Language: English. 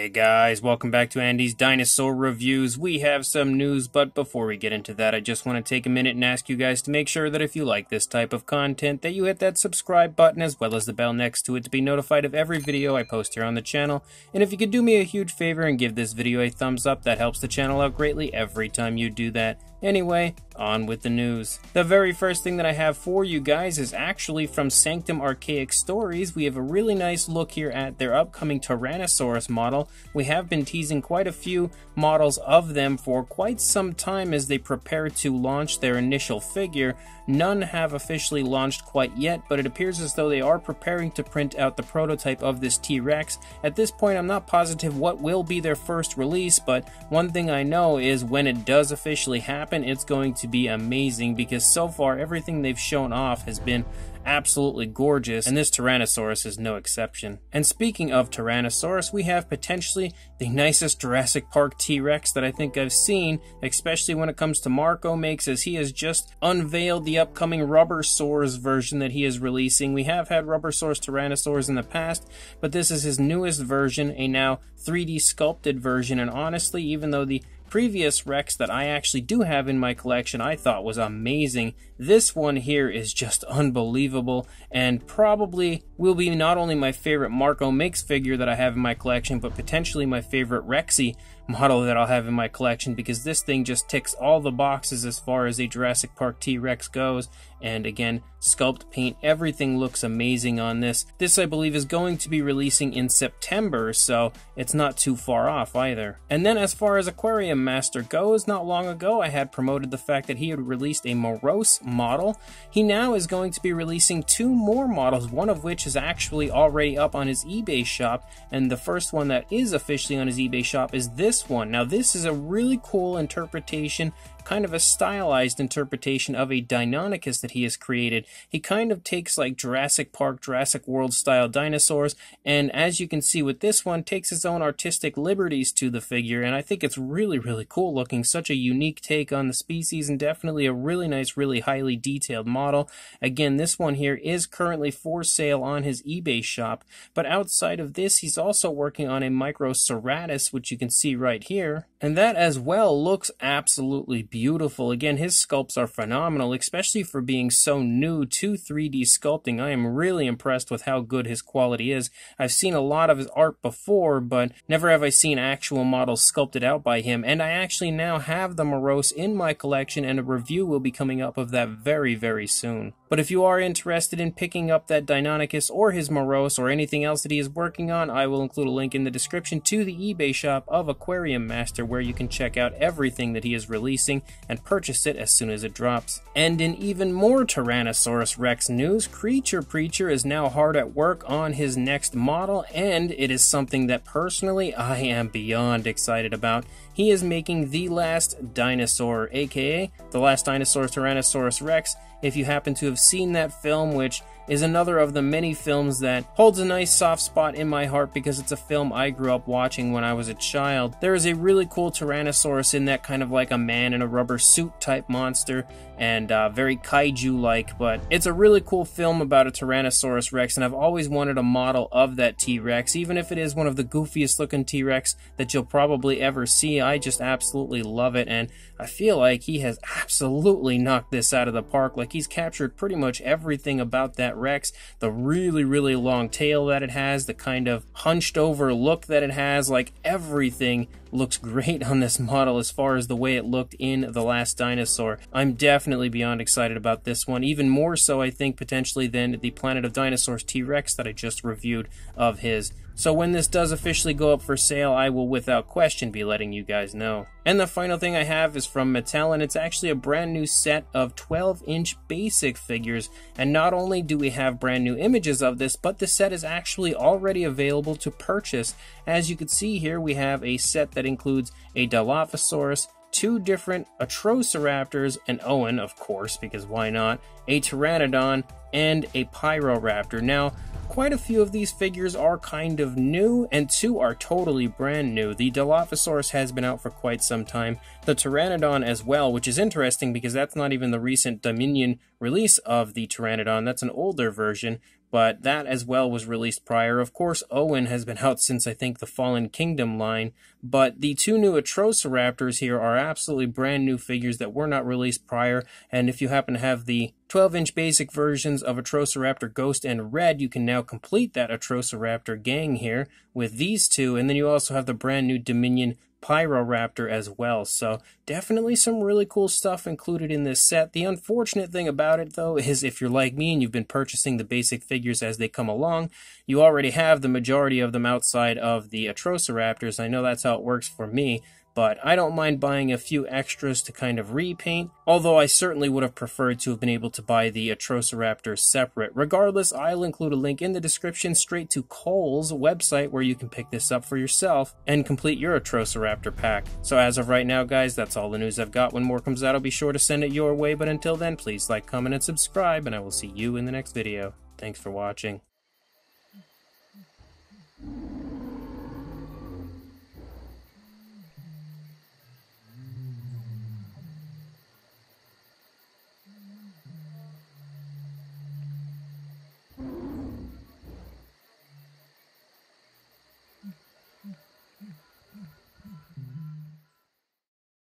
Hey guys, welcome back to Andy's Dinosaur Reviews. We have some news, but before we get into that, I just want to take a minute and ask you guys to make sure that if you like this type of content, that you hit that subscribe button as well as the bell next to it to be notified of every video I post here on the channel. And if you could do me a huge favor and give this video a thumbs up, that helps the channel out greatly every time you do that. Anyway, on with the news. The very first thing that I have for you guys is actually from Sanctum Archaic Stories. We have a really nice look here at their upcoming Tyrannosaurus model. We have been teasing quite a few models of them for quite some time as they prepare to launch their initial figure. None have officially launched quite yet, but it appears as though they are preparing to print out the prototype of this T-Rex. At this point, I'm not positive what will be their first release, but one thing I know is when it does officially happen, it's going to be amazing because so far everything they've shown off has been absolutely gorgeous, and this Tyrannosaurus is no exception. And speaking of Tyrannosaurus, we have potentially the nicest Jurassic Park T-Rex that I think I've seen, especially when it comes to Marco Makes, as he has just unveiled the upcoming Rubbersaurs version that he is releasing. We have had Rubbersaurs Tyrannosaurs in the past, but this is his newest version, a now 3D sculpted version, and honestly, even though the previous Rex that I actually do have in my collection I thought was amazing, this one here is just unbelievable and probably will be not only my favorite Marco Makes figure that I have in my collection, but potentially my favorite Rexy model that I'll have in my collection, because this thing just ticks all the boxes as far as a Jurassic Park T-Rex goes. And again, sculpt, paint, everything looks amazing on this. This, I believe, is going to be releasing in September, so it's not too far off either. And then as far as Aquariumaster goes, not long ago I had promoted the fact that he had released a morose model. He now is going to be releasing two more models, one of which is actually already up on his eBay shop, and the first one that is officially on his eBay shop is this one. Now this is a really cool interpretation, kind of a stylized interpretation of a deinonychus that he has created. He kind of takes like Jurassic Park, Jurassic World style dinosaurs, and as you can see with this one, takes his own artistic liberties to the figure, and I think it's really cool looking. Such a unique take on the species, and definitely a really nice, really highly detailed model. Again, this one here is currently for sale on his eBay shop, but outside of this, he's also working on a Microceratus, which you can see right here, and that as well looks absolutely beautiful. Again, his sculpts are phenomenal, especially for being so new to 3D sculpting. I am really impressed with how good his quality is. I've seen a lot of his art before, but never have I seen actual models sculpted out by him, and I actually now have the morose in my collection, and a review will be coming up of that very soon. But if you are interested in picking up that deinonychus or his morose or anything else that he is working on, I will include a link in the description to the eBay shop of Aquariumaster, where you can check out everything that he is releasing and purchase it as soon as it drops. And in even more Tyrannosaurus Rex news, Preacher is now hard at work on his next model, and it is something that personally I am beyond excited about. He is making the Last Dinosaur, aka the Last Dinosaur Tyrannosaurus Rex. If you happen to have seen that film, which is another of the many films that holds a nice soft spot in my heart because it's a film I grew up watching when I was a child. There is a really cool Tyrannosaurus in that, kind of like a man in a rubber suit type monster, and very kaiju-like, but it's a really cool film about a Tyrannosaurus Rex, and I've always wanted a model of that T-Rex, even if it is one of the goofiest looking T-Rex that you'll probably ever see. I just absolutely love it, and I feel like he has absolutely knocked this out of the park. Like, he's captured pretty much everything about that Rex. The really long tail that it has, the kind of hunched over look that it has, like everything looks great on this model as far as the way it looked in The Last Dinosaur. I'm definitely beyond excited about this one, even more so I think potentially than the Planet of Dinosaurs T-Rex that I just reviewed of his. So when this does officially go up for sale, I will without question be letting you guys know. And the final thing I have is from Mattel, and it's actually a brand new set of 12-inch basic figures. And not only do we have brand new images of this, but the set is actually already available to purchase. As you can see here, we have a set that includes a Dilophosaurus, two different Atrociraptors, an Owen, of course, because why not, a Pteranodon, and a Pyroraptor. Now, quite a few of these figures are kind of new, and two are totally brand new. The Dilophosaurus has been out for quite some time. The Pteranodon as well, which is interesting because that's not even the recent Dominion release of the Pteranodon. That's an older version, but that as well was released prior. Of course, Owen has been out since, I think, the Fallen Kingdom line, but the two new Atrociraptors here are absolutely brand new figures that were not released prior, and if you happen to have the 12-inch basic versions of Atrociraptor Ghost and Red, you can now complete that Atrociraptor gang here with these two, and then you also have the brand new Dominion Pyroraptor as well. So definitely some really cool stuff included in this set. The unfortunate thing about it, though, is if you're like me and you've been purchasing the basic figures as they come along, you already have the majority of them outside of the Atrociraptors. I know that's how it works for me, but I don't mind buying a few extras to kind of repaint, although I certainly would have preferred to have been able to buy the Atrociraptor separate. Regardless, I'll include a link in the description straight to Kohls' website where you can pick this up for yourself and complete your Atrociraptor pack. So as of right now, guys, that's all the news I've got. When more comes out, I'll be sure to send it your way, but until then, please like, comment, and subscribe, and I will see you in the next video. Thanks for watching.